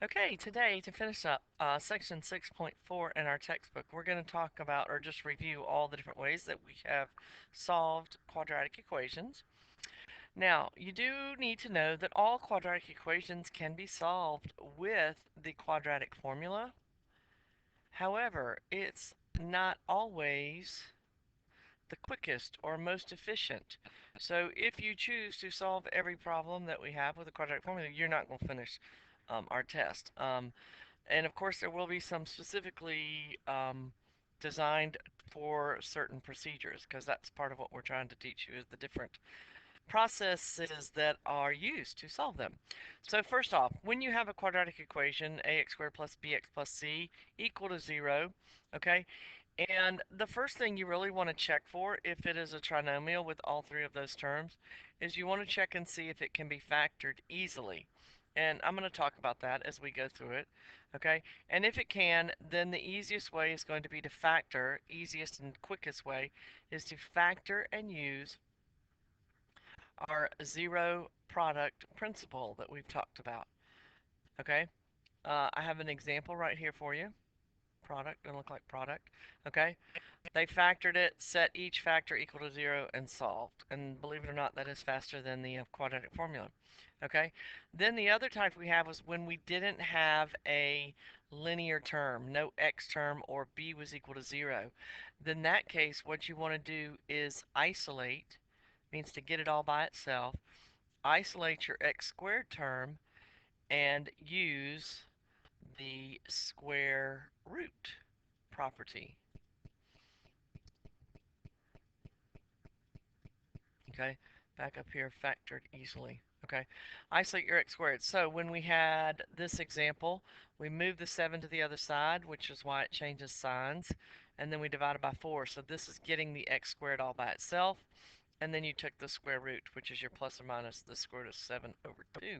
Okay, today to finish up section 6.4 in our textbook, we're going to talk about or just review all the different ways that we have solved quadratic equations. Now, you do need to know that all quadratic equations can be solved with the quadratic formula. However, it's not always the quickest or most efficient. So if you choose to solve every problem that we have with the quadratic formula, you're not going to finish our test. And of course, there will be some specifically designed for certain procedures because that's part of what we're trying to teach you is the different processes that are used to solve them. So first off, when you have a quadratic equation, ax squared plus bx plus c equal to 0, okay, and the first thing you really want to check for if it is a trinomial with all three of those terms is you want to check and see if it can be factored easily. And I'm going to talk about that as we go through it. Okay, and if it can, then the easiest way is going to be to factor, easiest and quickest way is to factor and use our zero product principle that we've talked about. Okay, I have an example right here for you. Product, doesn't look like product. Okay, they factored it, set each factor equal to 0, and solved. And believe it or not, that is faster than the quadratic formula. Okay? Then the other type we have was when we didn't have a linear term, no x term, or b was equal to 0. Then in that case, what you want to do is isolate, means to get it all by itself, isolate your x squared term, and use the square root property. Okay, back up here, factored easily. Okay, isolate your x squared. So when we had this example, we moved the 7 to the other side, which is why it changes signs, and then we divided by 4. So this is getting the x squared all by itself, and then you took the square root, which is your plus or minus the square root of 7 over 2.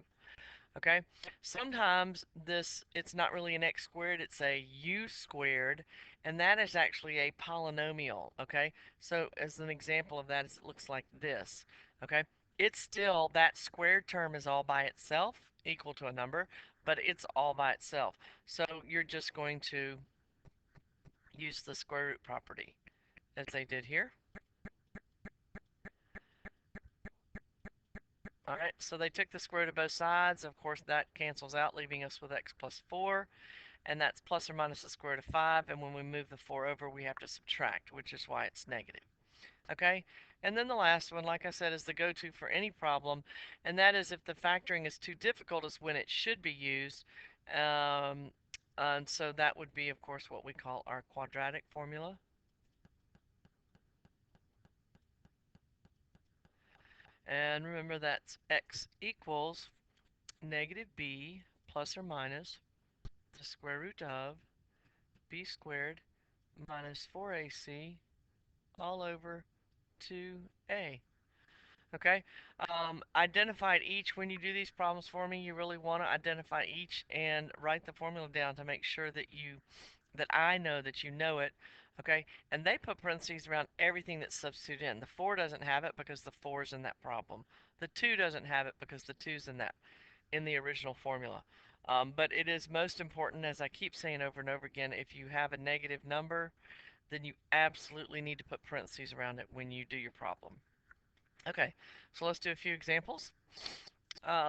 Okay, sometimes it's not really an x squared, it's a u squared, and that is actually a polynomial. Okay, so as an example of that, it looks like this. Okay, it's still, that squared term is all by itself equal to a number, but it's all by itself. So you're just going to use the square root property as they did here. All right, so they took the square root of both sides. Of course, that cancels out, leaving us with x plus 4. And that's plus or minus the square root of 5, and when we move the 4 over, we have to subtract, which is why it's negative. Okay? And then the last one, like I said, is the go-to for any problem, and that is if the factoring is too difficult is when it should be used. Um, and so that would be, of course, what we call our quadratic formula. And remember that's x equals negative b plus or minus the square root of b squared minus 4ac all over 2a. Okay, identify each when you do these problems for me. You really want to identify each and write the formula down to make sure that I know that you know it. Okay, and they put parentheses around everything that's substituted in. The 4 doesn't have it because the 4 is in that problem. The 2 doesn't have it because the 2 is in the original formula. But it is most important, as I keep saying over and over again, if you have a negative number, then you absolutely need to put parentheses around it when you do your problem. Okay, so let's do a few examples.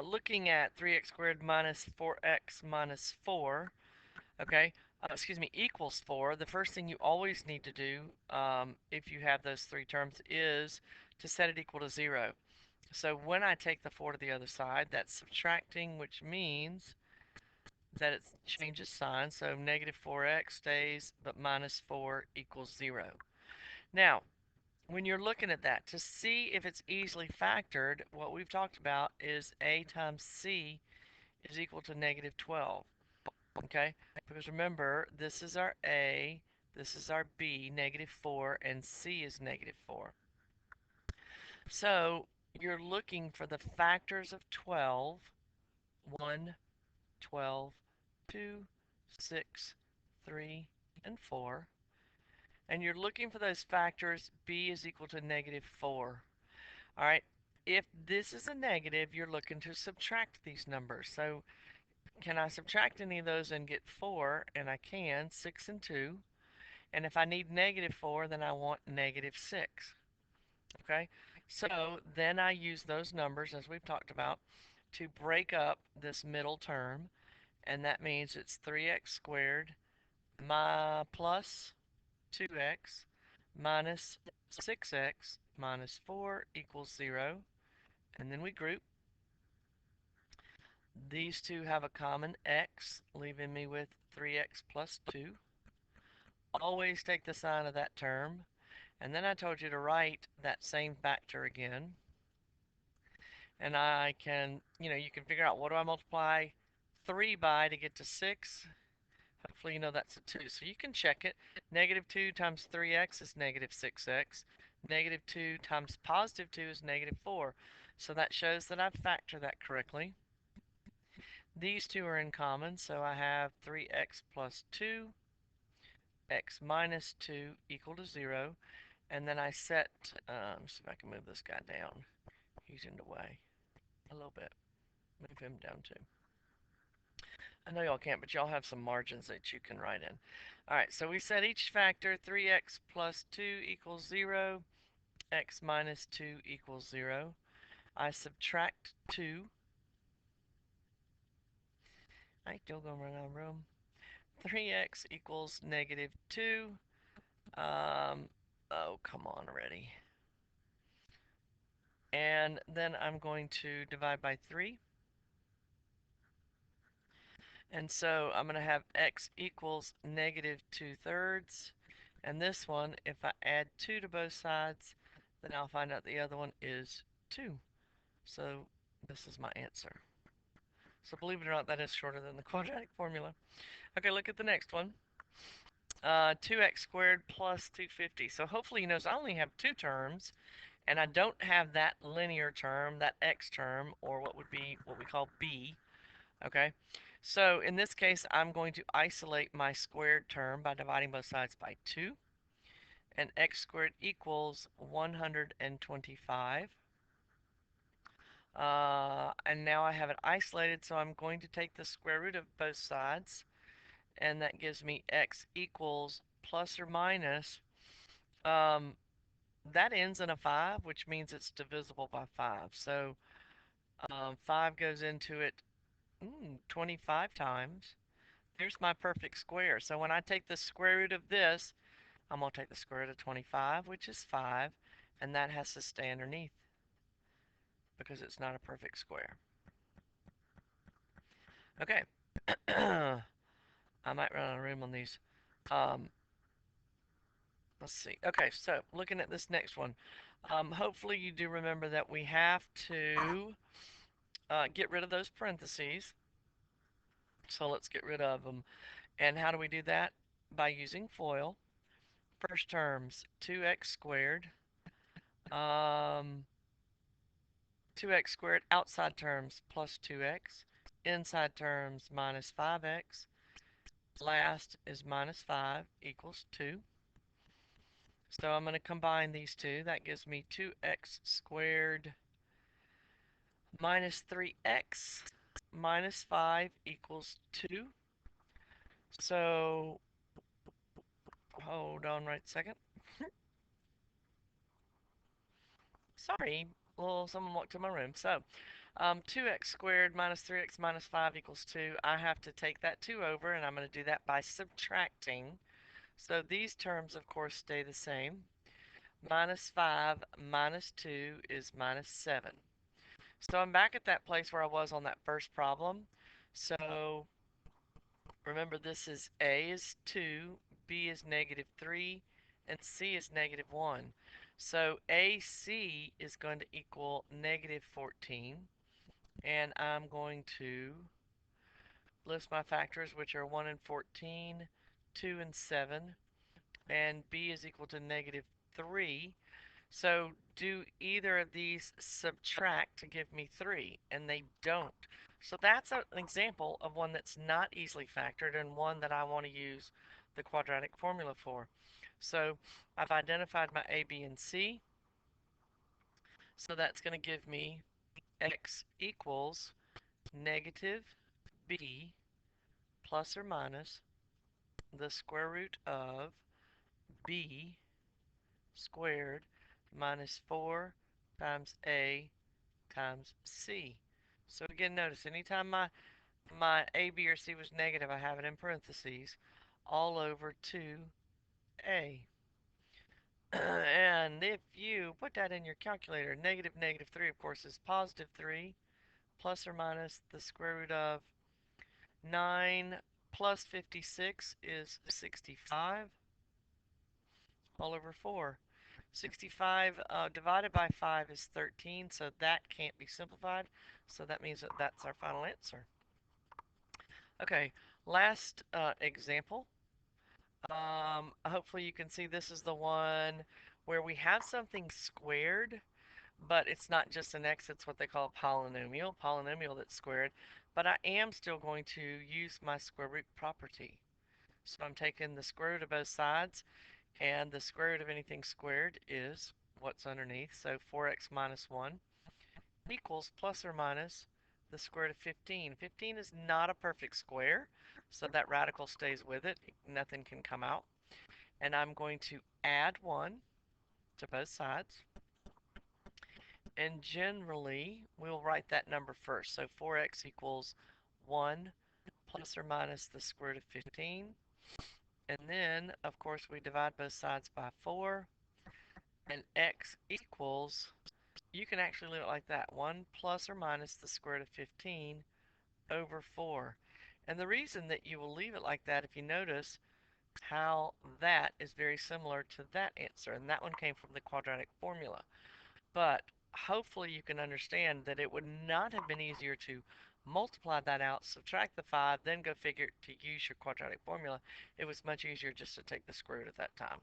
Looking at 3x squared minus 4x minus 4, okay, excuse me, equals 4, the first thing you always need to do if you have those three terms is to set it equal to 0. So when I take the 4 to the other side, that's subtracting, which means that it changes sign. So negative 4x stays, but minus 4 equals 0. Now, when you're looking at that, to see if it's easily factored, what we've talked about is a times c is equal to negative 12. Okay? Because remember, this is our a, this is our b, negative 4, and c is negative 4. So you're looking for the factors of 12, 1, 12, 2, 6, 3, and 4. And you're looking for those factors, b is equal to negative 4. All right, if this is a negative, you're looking to subtract these numbers. So can I subtract any of those and get 4? And I can, 6 and 2. And if I need negative 4, then I want negative 6. Okay, so then I use those numbers, as we've talked about, to break up this middle term. And that means it's 3x squared plus 2x minus 6x minus 4 equals 0. And then we group. These two have a common x, leaving me with 3x plus 2. Always take the sign of that term. And then I told you to write that same factor again. And I can, you can figure out what do I multiply 3 by to get to 6. Hopefully you know that's a 2. So you can check it. Negative 2 times 3x is negative 6x. Negative 2 times positive 2 is negative 4. So that shows that I've factored that correctly. These two are in common, so I have 3x plus 2, x minus 2 equal to 0. And then I set, let's see if I can move this guy down. He's in the way a little bit. Move him down too. I know y'all can't, but y'all have some margins that you can write in. Alright, so we set each factor 3x plus 2 equals 0, x minus 2 equals 0. I subtract 2. I still gonna run out of room. 3x equals negative 2. Oh, come on already. And then I'm going to divide by 3. And so I'm going to have x equals negative 2/3. And this one, if I add 2 to both sides, then I'll find out the other one is 2. So this is my answer. So believe it or not, that is shorter than the quadratic formula. Okay, look at the next one. 2x squared plus 250. So hopefully you notice I only have two terms, and I don't have that linear term, that x term, or what would be what we call b. Okay, so in this case, I'm going to isolate my squared term by dividing both sides by 2. And x squared equals 125. And now I have it isolated, so I'm going to take the square root of both sides. And that gives me x equals plus or minus. That ends in a 5, which means it's divisible by 5. So 5 goes into it 25 times. There's my perfect square. So when I take the square root of this, I'm going to take the square root of 25, which is 5, and that has to stay underneath because it's not a perfect square. Okay. I might run out of room on these. Um, let's see. Okay, so looking at this next one. Hopefully you do remember that we have to get rid of those parentheses. So let's get rid of them. And how do we do that? By using FOIL. First terms, 2x squared. 2x squared outside terms plus 2x. Inside terms minus 5x. Last is minus 5 equals 2. So I'm going to combine these two. That gives me 2x squared minus 3x minus 5 equals 2. So hold on right a second. Sorry, well, someone walked to my room. So 2x squared minus 3x minus 5 equals 2. I have to take that 2 over, and I'm going to do that by subtracting. So these terms, of course, stay the same. Minus 5 minus 2 is minus 7. So I'm back at that place where I was on that first problem. So remember, this is A is 2, B is negative 3, and C is negative 1. So AC is going to equal negative 14. And I'm going to list my factors, which are 1 and 14, 2 and 7, and B is equal to negative 3. So do either of these subtract to give me 3? And they don't. So that's an example of one that's not easily factored and one that I want to use the quadratic formula for. So I've identified my A, B, and C. So that's going to give me x equals negative b plus or minus the square root of b squared minus 4 times a times c. So again, notice anytime my a, b, or c was negative, I have it in parentheses all over 2a. And if you put that in your calculator, negative negative 3, of course, is positive 3, plus or minus the square root of 9 plus 56 is 65 all over 4. 65 divided by 5 is 13, so that can't be simplified. So that means that that's our final answer. Okay, last example. Hopefully you can see this is the one where we have something squared, but it's not just an x, it's what they call a polynomial that's squared. But I am still going to use my square root property. So I'm taking the square root of both sides, and the square root of anything squared is what's underneath. So 4x minus 1 equals plus or minus the square root of 15. 15 is not a perfect square, so that radical stays with it. Nothing can come out. And I'm going to add 1 to both sides. And generally, we'll write that number first. So 4x equals 1 plus or minus the square root of 15. And then, of course, we divide both sides by 4. And x equals, you can actually leave it like that, 1 plus or minus the square root of 15 over 4. And the reason that you will leave it like that, if you notice how that is very similar to that answer, and that one came from the quadratic formula. But hopefully you can understand that it would not have been easier to multiply that out, subtract the 5, then go figure to use your quadratic formula. It was much easier just to take the square root at that time.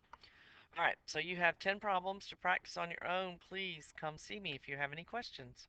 Alright, so you have 10 problems to practice on your own. Please come see me if you have any questions.